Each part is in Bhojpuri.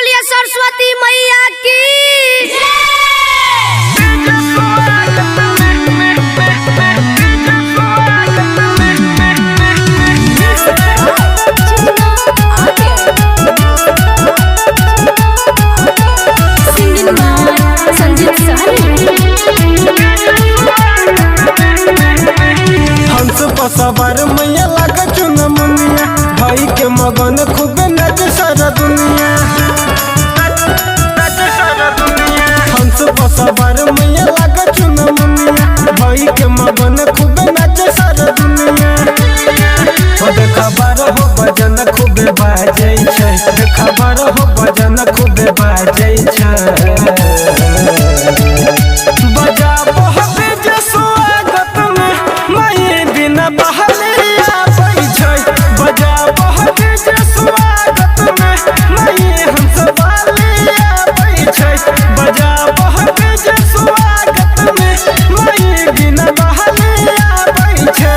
बोलिए सरस्वती मैया की सवार मैया लगा चुन मुनिया भाई के मगन खूब नच सारा दुनिया हंस सवार मैया लगा चुन मुनिया भाई के मगन खूब नच सारा दुनिया खबर हो भजन खूब बाजै छै खबर हो भजन खूब बाजै छै बजा बहबे जे स्वागत में माई बिना बहलिया छै बजा बहबे जे स्वागत में माई हंस वालिया छै बजा बहबे जे स्वागत में माई बिना बहलिया छै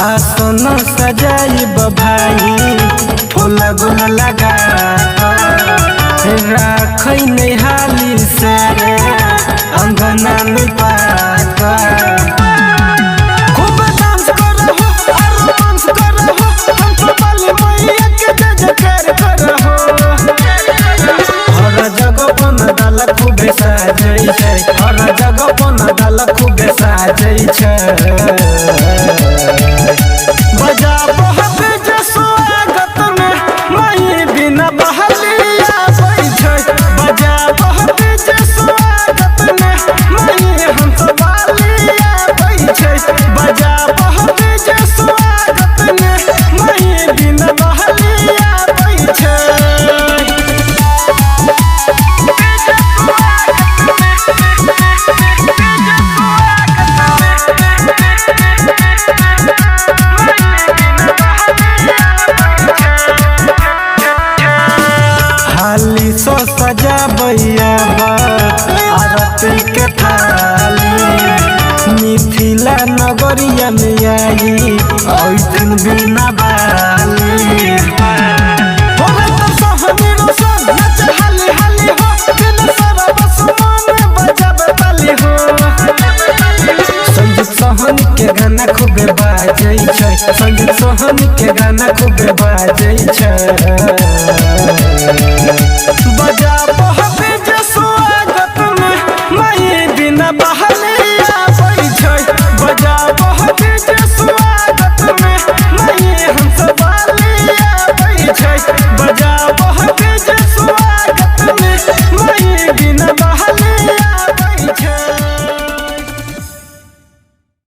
आसना सजाई भाई फूल गुल लगा रखै नहीं हाली से अंगना में पाता खूब डांस करहो और रोमांस करहो हम तो बाली मैया के जयकार करहो हर जगह बन डाल खूब साजै छै हर जगह बन डाल खूब साजै छै बजा बहबे जे स्वागत में माई बिना बहलिया छै बजा बहबे जे स्वागत में माई हंस वालिया छै बजा बहबे जे स्वागत में माई बिना बहलिया छै हाली सो सजा बैया आरती के थाली मिथिला नगरिया में आई दिन बिना बाली संजीत सोहन के गाना खूब बाजै छै संजीत सोहन के गाना खूब बाजै छै।